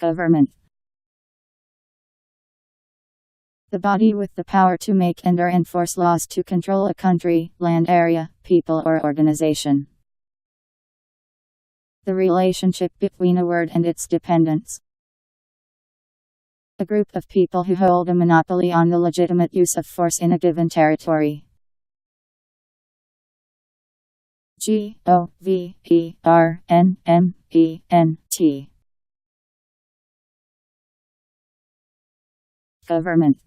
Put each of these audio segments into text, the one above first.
Government. The body with the power to make and or enforce laws to control a country, land area, people or organization. The relationship between a word and its dependents. A group of people who hold a monopoly on the legitimate use of force in a given territory. Government. Government.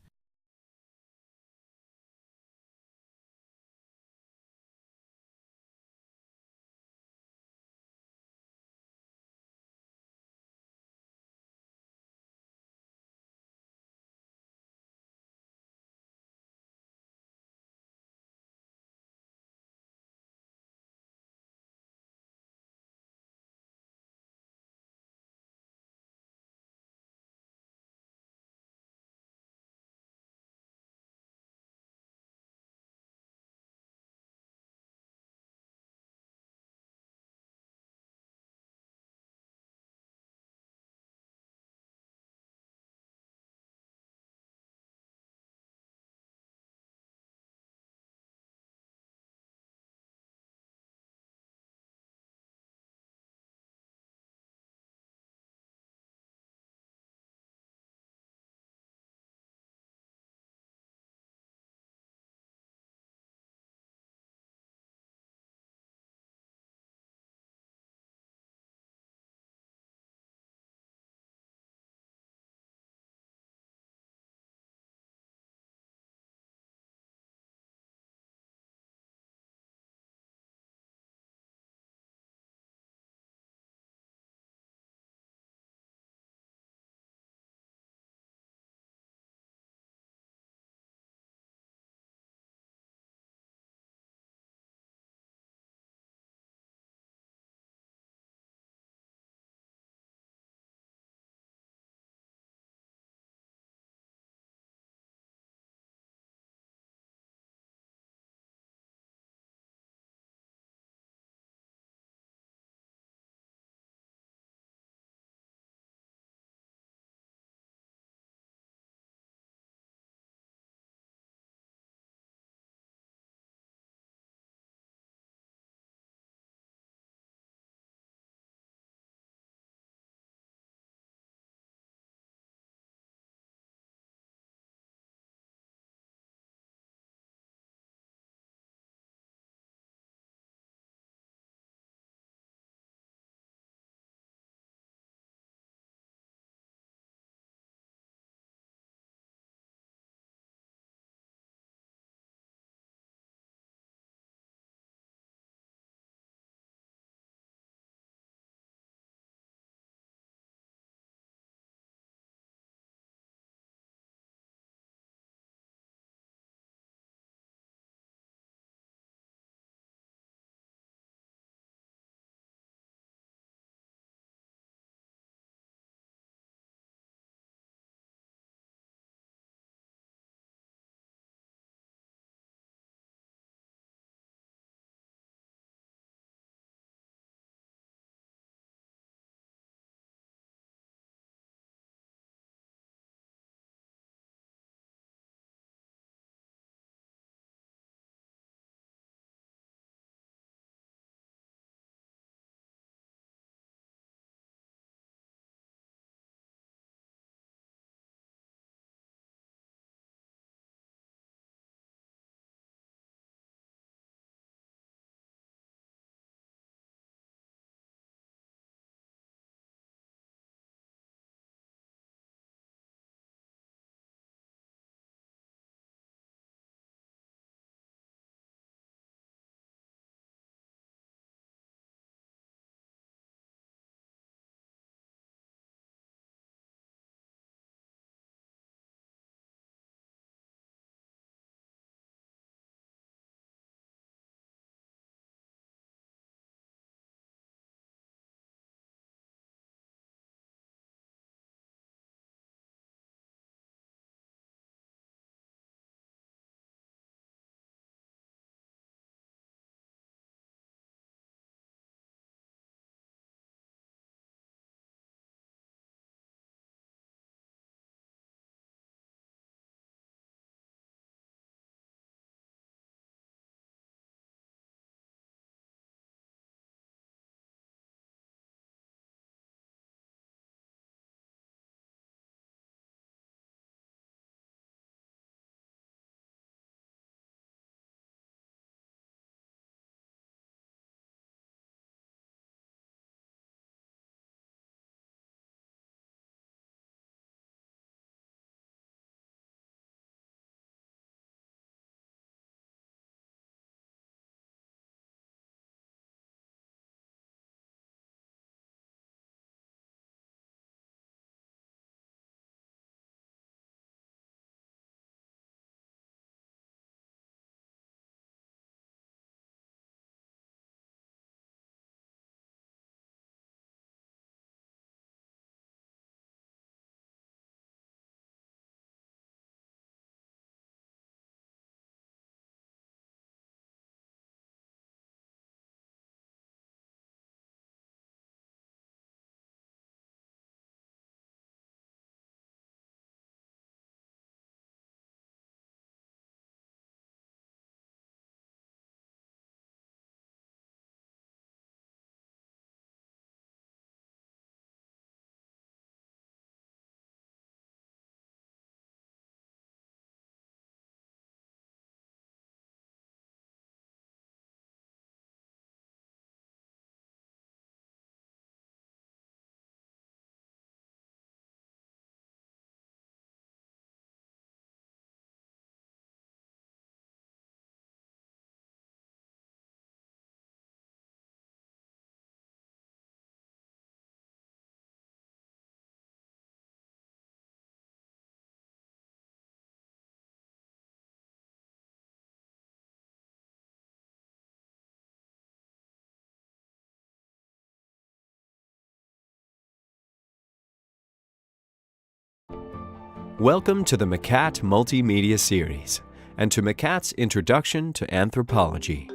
Welcome to the MCAT Multimedia Series and to MCAT's Introduction to Anthropology.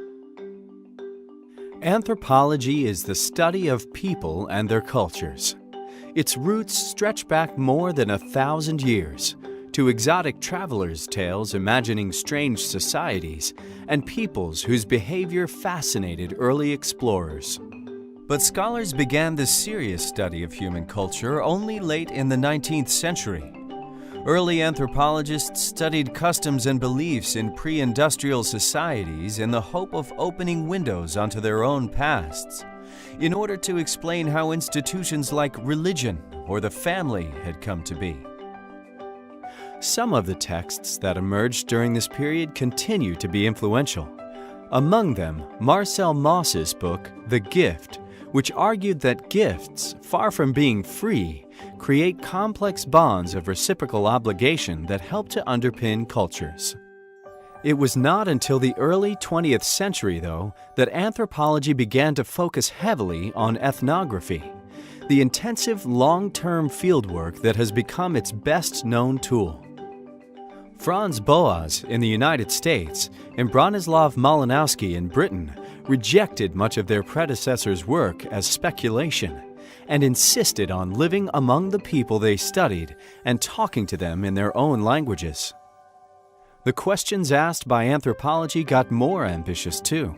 Anthropology is the study of people and their cultures. Its roots stretch back more than 1,000 years to exotic travelers' tales imagining strange societies and peoples whose behavior fascinated early explorers. But scholars began this serious study of human culture only late in the 19th century. Early anthropologists studied customs and beliefs in pre-industrial societies in the hope of opening windows onto their own pasts, in order to explain how institutions like religion or the family had come to be. Some of the texts that emerged during this period continue to be influential. Among them, Marcel Mauss's book, The Gift, which argued that gifts, far from being free, create complex bonds of reciprocal obligation that help to underpin cultures. It was not until the early 20th century, though, that anthropology began to focus heavily on ethnography, the intensive long-term fieldwork that has become its best-known tool. Franz Boas in the United States and Bronislaw Malinowski in Britain rejected much of their predecessors' work as speculation and insisted on living among the people they studied and talking to them in their own languages. The questions asked by anthropology got more ambitious too.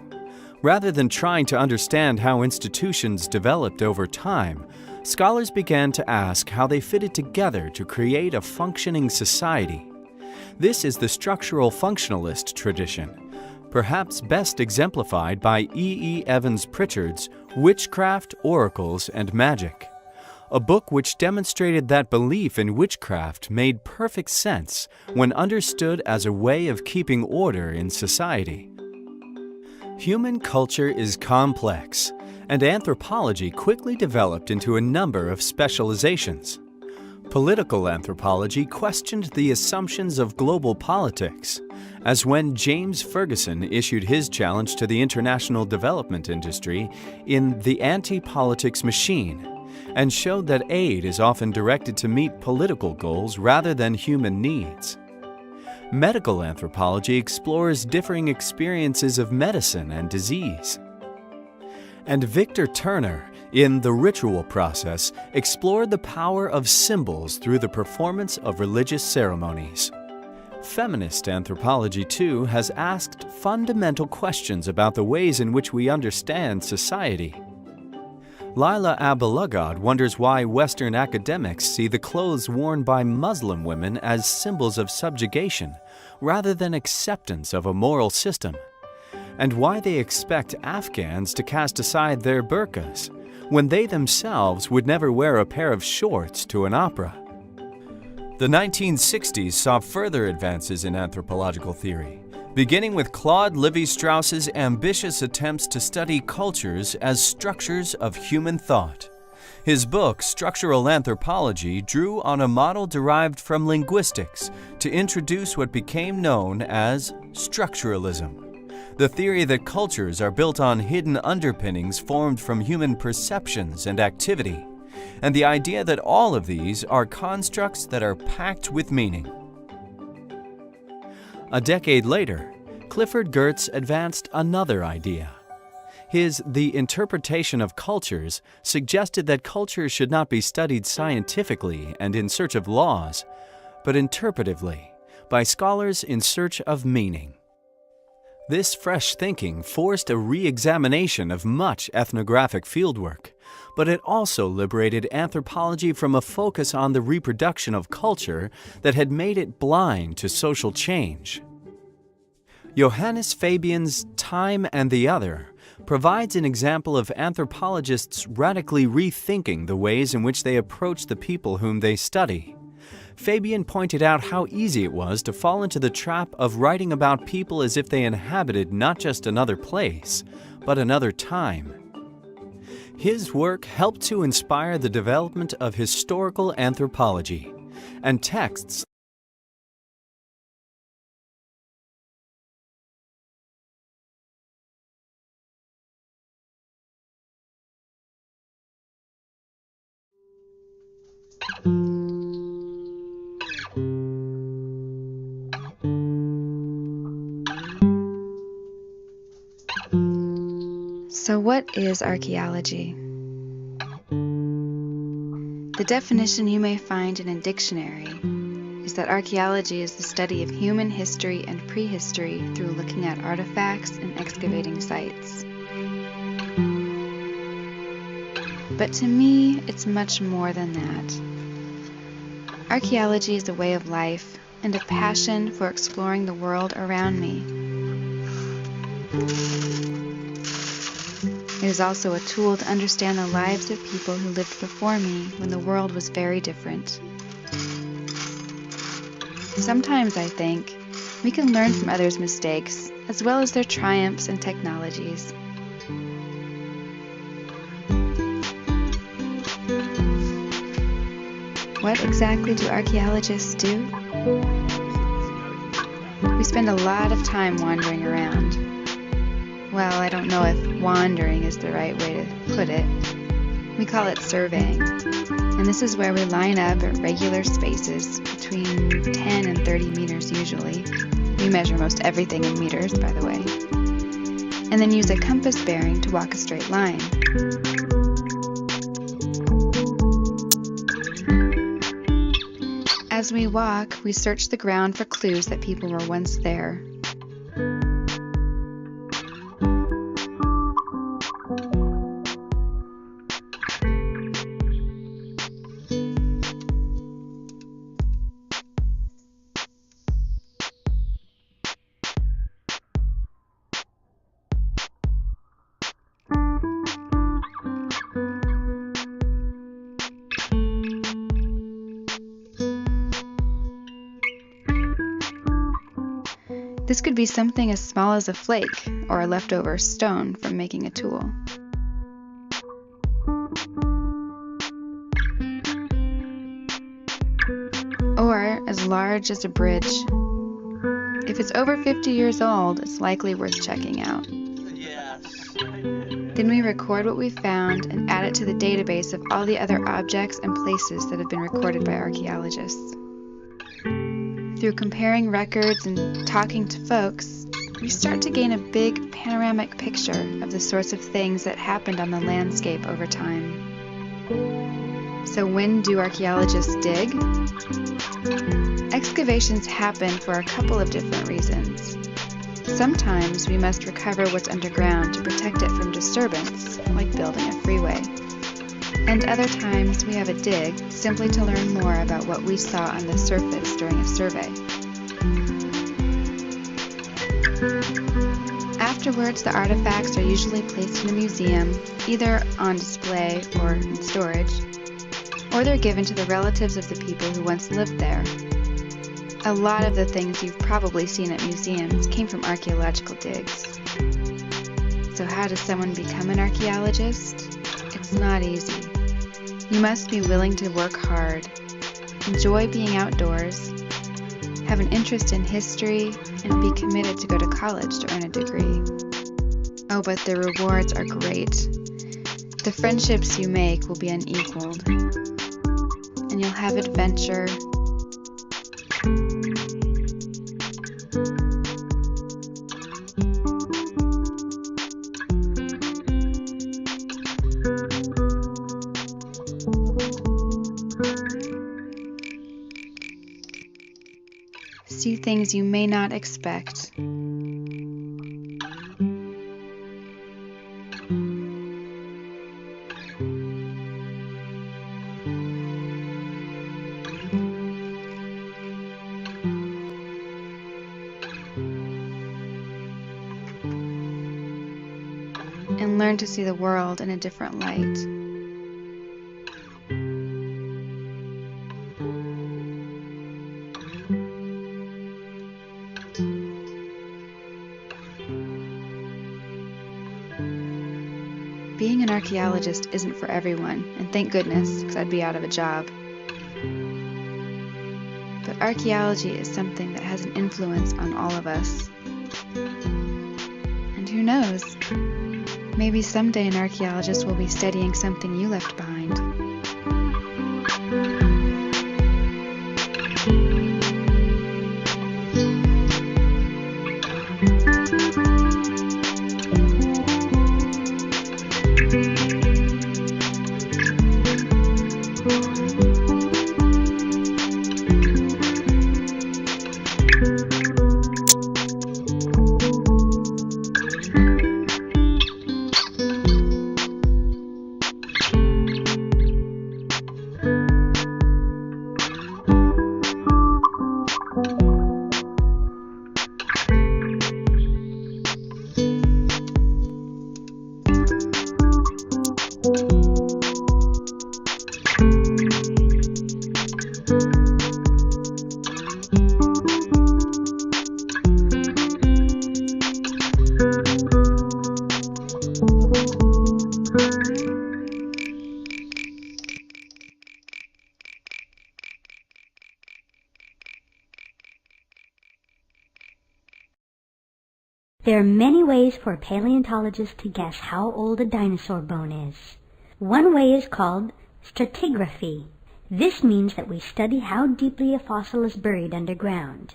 Rather than trying to understand how institutions developed over time, scholars began to ask how they fitted together to create a functioning society. This is the structural functionalist tradition, perhaps best exemplified by E. Evans Pritchard's Witchcraft, Oracles, and Magic, a book which demonstrated that belief in witchcraft made perfect sense when understood as a way of keeping order in society. Human culture is complex, and anthropology quickly developed into a number of specializations. Political anthropology questioned the assumptions of global politics, as when James Ferguson issued his challenge to the international development industry in The Anti-Politics Machine, and showed that aid is often directed to meet political goals rather than human needs. Medical anthropology explores differing experiences of medicine and disease. And Victor Turner, in The Ritual Process, explored the power of symbols through the performance of religious ceremonies. Feminist anthropology, too, has asked fundamental questions about the ways in which we understand society. Laila Abalugad wonders why Western academics see the clothes worn by Muslim women as symbols of subjugation rather than acceptance of a moral system, and why they expect Afghans to cast aside their burqas when they themselves would never wear a pair of shorts to an opera. The 1960s saw further advances in anthropological theory, beginning with Claude Lévi-Strauss's ambitious attempts to study cultures as structures of human thought. His book, Structural Anthropology, drew on a model derived from linguistics to introduce what became known as structuralism, the theory that cultures are built on hidden underpinnings formed from human perceptions and activity, and the idea that all of these are constructs that are packed with meaning. A decade later, Clifford Geertz advanced another idea. His The Interpretation of Cultures suggested that cultures should not be studied scientifically and in search of laws, but interpretively, by scholars in search of meaning. This fresh thinking forced a re-examination of much ethnographic fieldwork, but it also liberated anthropology from a focus on the reproduction of culture that had made it blind to social change. Johannes Fabian's Time and the Other provides an example of anthropologists radically rethinking the ways in which they approach the people whom they study. Fabian pointed out how easy it was to fall into the trap of writing about people as if they inhabited not just another place, but another time. His work helped to inspire the development of historical anthropology, and texts So what is archaeology? The definition you may find in a dictionary is that archaeology is the study of human history and prehistory through looking at artifacts and excavating sites. But to me, it's much more than that. Archaeology is a way of life and a passion for exploring the world around me. It is also a tool to understand the lives of people who lived before me when the world was very different. Sometimes I think we can learn from others' mistakes as well as their triumphs and technologies. What exactly do archaeologists do? We spend a lot of time wandering around. Well, I don't know if wandering is the right way to put it. We call it surveying. And this is where we line up at regular spaces between 10 and 30 meters usually. We measure most everything in meters, by the way. And then use a compass bearing to walk a straight line. As we walk, we search the ground for clues that people were once there. This could be something as small as a flake or a leftover stone from making a tool. Or as large as a bridge. If it's over 50 years old, it's likely worth checking out. Then we record what we found and add it to the database of all the other objects and places that have been recorded by archaeologists. Through comparing records and talking to folks, we start to gain a big panoramic picture of the sorts of things that happened on the landscape over time. So when do archaeologists dig? Excavations happen for a couple of different reasons. Sometimes we must recover what's underground to protect it from disturbance, like building a freeway. And other times we have a dig simply to learn more about what we saw on the surface during a survey. Afterwards, the artifacts are usually placed in a museum, either on display or in storage, or they're given to the relatives of the people who once lived there. A lot of the things you've probably seen at museums came from archaeological digs. So how does someone become an archaeologist? It's not easy. You must be willing to work hard, enjoy being outdoors, have an interest in history, and be committed to go to college to earn a degree. Oh, but the rewards are great. The friendships you make will be unequaled, and you'll have adventure. See things you may not expect. And learn to see the world in a different light. Being an archaeologist isn't for everyone, and thank goodness, because I'd be out of a job. But archaeology is something that has an influence on all of us. And who knows? Maybe someday an archaeologist will be studying something you left behind. are many ways for paleontologists to guess how old a dinosaur bone is. One way is called stratigraphy. This means that we study how deeply a fossil is buried underground.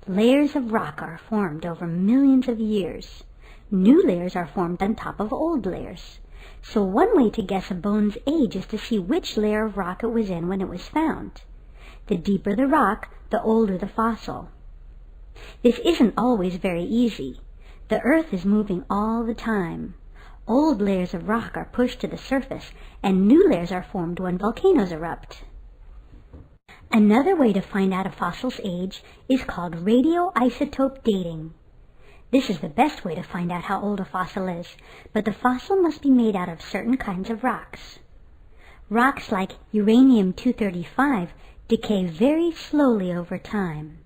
Layers of rock are formed over millions of years. New layers are formed on top of old layers. So one way to guess a bone's age is to see which layer of rock it was in when it was found. The deeper the rock, the older the fossil. This isn't always very easy. The Earth is moving all the time. Old layers of rock are pushed to the surface, and new layers are formed when volcanoes erupt. Another way to find out a fossil's age is called radioisotope dating. This is the best way to find out how old a fossil is, but the fossil must be made out of certain kinds of rocks. Rocks like uranium-235 decay very slowly over time.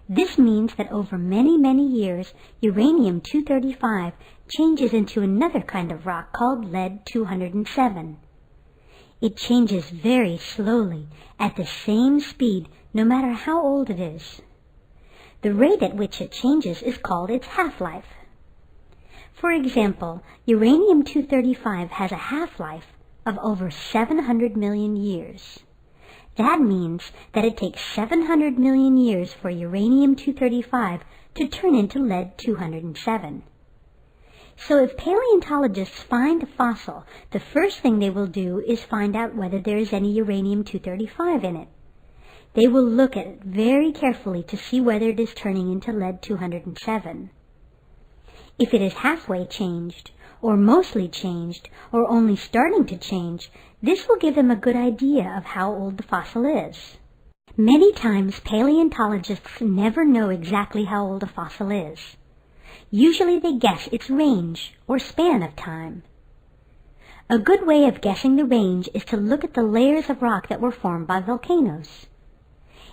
This means that over many, many years, uranium-235 changes into another kind of rock called lead-207. It changes very slowly, at the same speed, no matter how old it is. The rate at which it changes is called its half-life. For example, uranium-235 has a half-life of over 700 million years. That means that it takes 700 million years for uranium-235 to turn into lead-207. So if paleontologists find a fossil, the first thing they will do is find out whether there is any uranium-235 in it. They will look at it very carefully to see whether it is turning into lead-207. If it is halfway changed, or mostly changed, or only starting to change, this will give them a good idea of how old the fossil is. Many times paleontologists never know exactly how old a fossil is. Usually they guess its range, or span of time. A good way of guessing the range is to look at the layers of rock that were formed by volcanoes.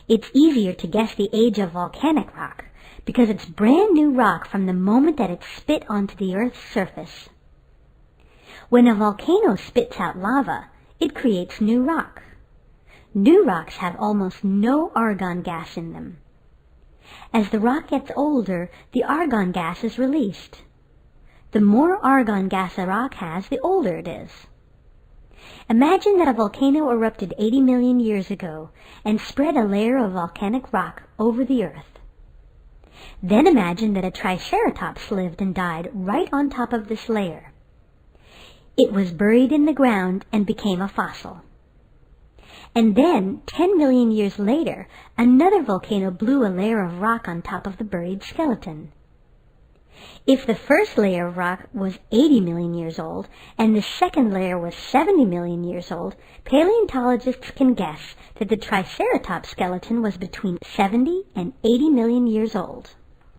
It's easier to guess the age of volcanic rock, because it's brand new rock from the moment that it's spit onto the Earth's surface. When a volcano spits out lava, it creates new rock. New rocks have almost no argon gas in them. As the rock gets older, the argon gas is released. The more argon gas a rock has, the older it is. Imagine that a volcano erupted 80 million years ago and spread a layer of volcanic rock over the Earth. Then imagine that a triceratops lived and died right on top of this layer. It was buried in the ground and became a fossil. And then, 10 million years later, another volcano blew a layer of rock on top of the buried skeleton. If the first layer of rock was 80 million years old and the second layer was 70 million years old, paleontologists can guess that the Triceratops skeleton was between 70 and 80 million years old.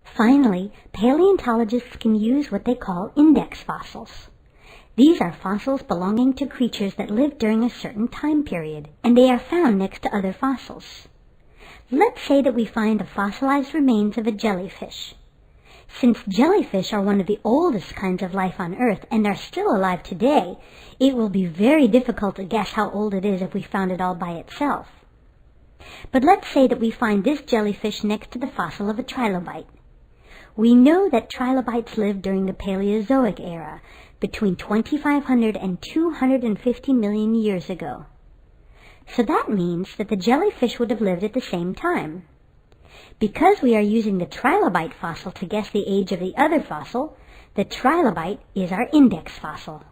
Finally, paleontologists can use what they call index fossils. These are fossils belonging to creatures that lived during a certain time period, and they are found next to other fossils. Let's say that we find the fossilized remains of a jellyfish. Since jellyfish are one of the oldest kinds of life on Earth and are still alive today, it will be very difficult to guess how old it is if we found it all by itself. But let's say that we find this jellyfish next to the fossil of a trilobite. We know that trilobites lived during the Paleozoic era, between 2,500 and 250 million years ago. So that means that the jellyfish would have lived at the same time. Because we are using the trilobite fossil to guess the age of the other fossil, the trilobite is our index fossil.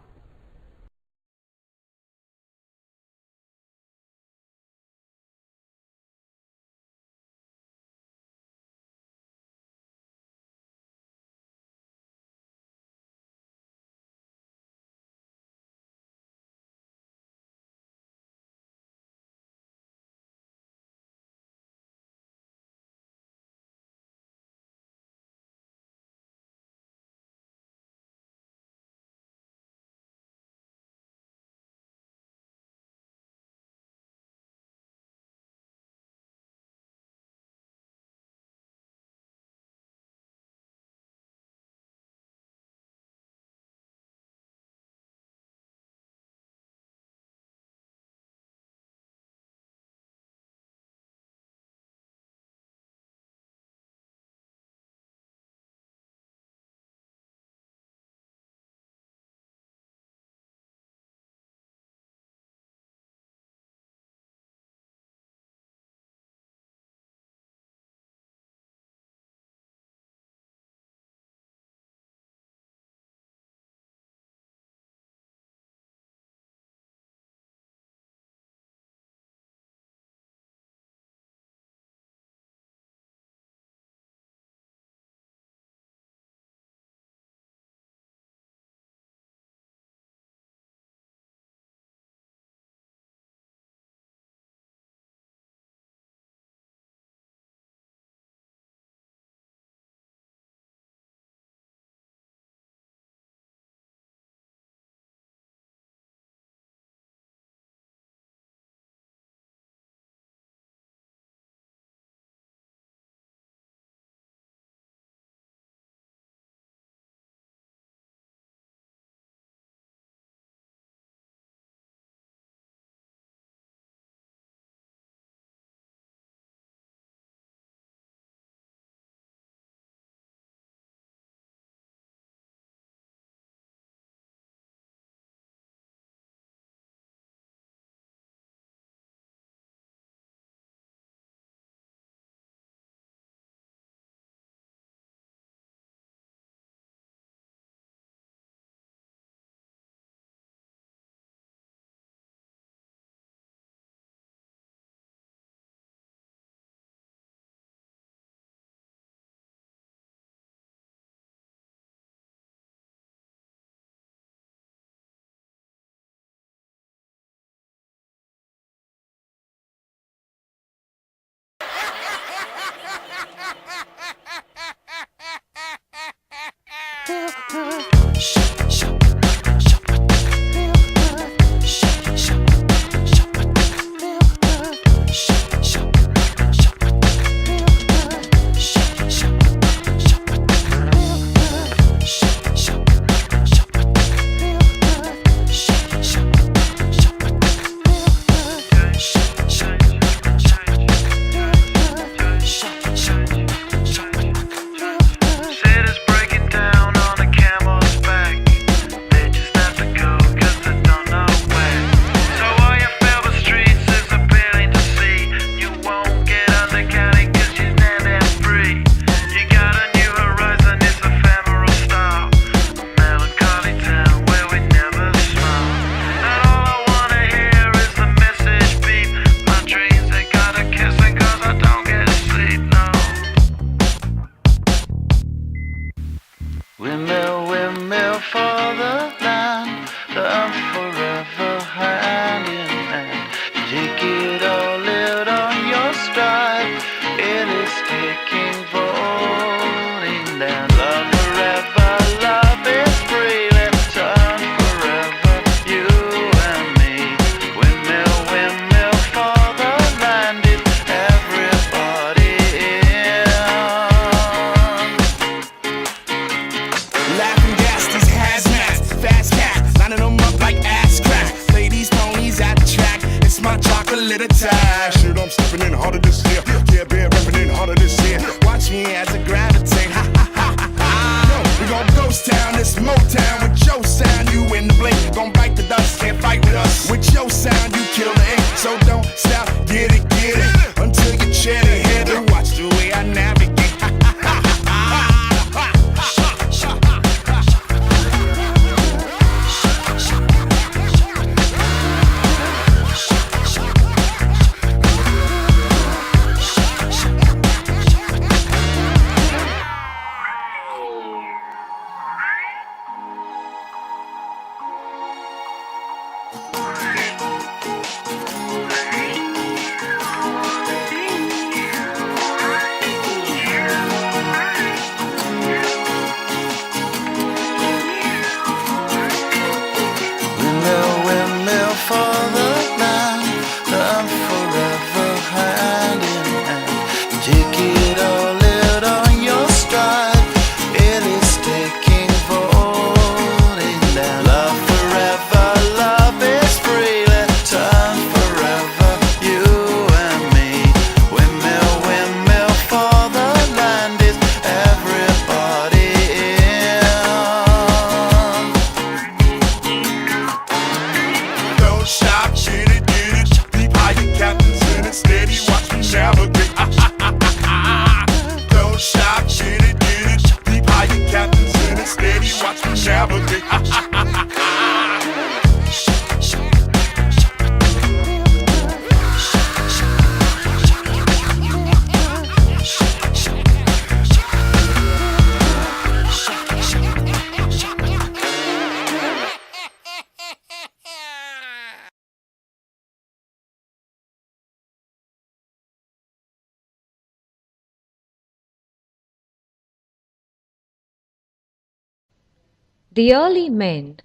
The early men.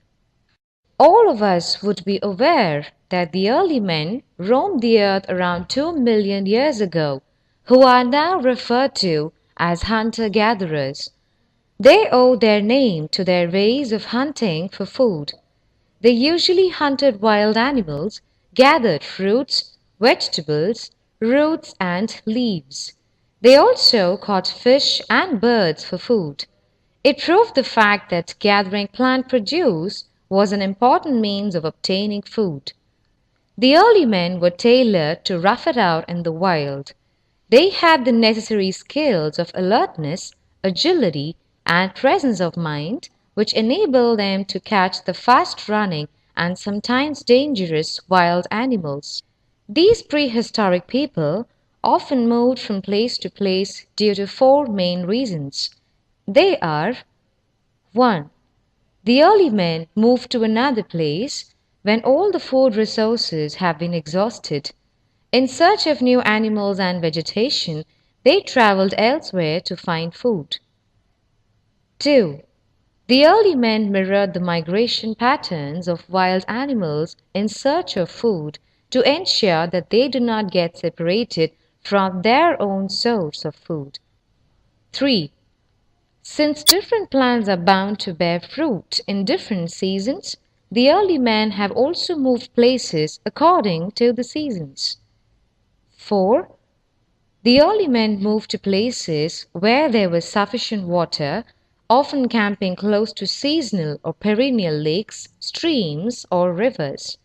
All of us would be aware that the early men roamed the earth around 2 million years ago, who are now referred to as hunter-gatherers. They owe their name to their ways of hunting for food. They usually hunted wild animals, gathered fruits, vegetables, roots, and leaves. They also caught fish and birds for food. It proved the fact that gathering plant produce was an important means of obtaining food. The early men were tailored to rough it out in the wild. They had the necessary skills of alertness, agility, and presence of mind, which enabled them to catch the fast-running and sometimes dangerous wild animals. These prehistoric people often moved from place to place due to four main reasons. They are: 1. The early men moved to another place when all the food resources have been exhausted. In search of new animals and vegetation, they traveled elsewhere to find food. 2. The early men mirrored the migration patterns of wild animals in search of food to ensure that they do not get separated from their own source of food. 3. Since different plants are bound to bear fruit in different seasons, the early men have also moved places according to the seasons. 4. The early men moved to places where there was sufficient water, often camping close to seasonal or perennial lakes, streams, or rivers.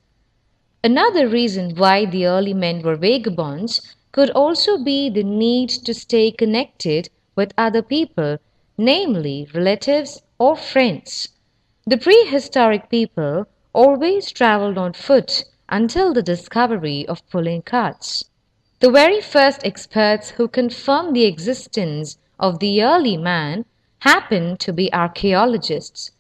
Another reason why the early men were vagabonds could also be the need to stay connected with other people, namely relatives or friends. The prehistoric people always traveled on foot until the discovery of pulling carts. The very first experts who confirmed the existence of the early man happened to be archaeologists.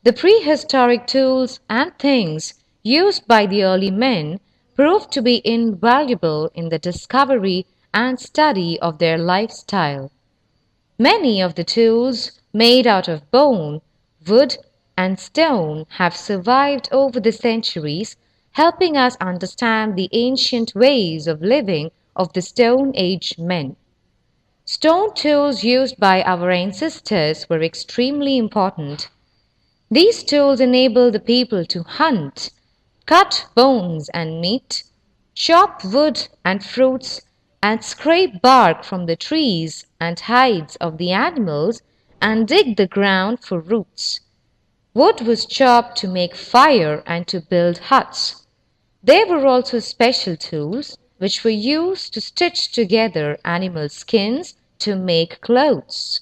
The prehistoric tools and things used by the early men proved to be invaluable in the discovery and study of their lifestyle. Many of the tools made out of bone, wood, and stone have survived over the centuries, helping us understand the ancient ways of living of the Stone Age men. Stone tools used by our ancestors were extremely important. These tools enable the people to hunt, cut bones and meat, chop wood and fruits, and scrape bark from the trees and hides of the animals and dig the ground for roots. Wood was chopped to make fire and to build huts. There were also special tools which were used to stitch together animal skins to make clothes.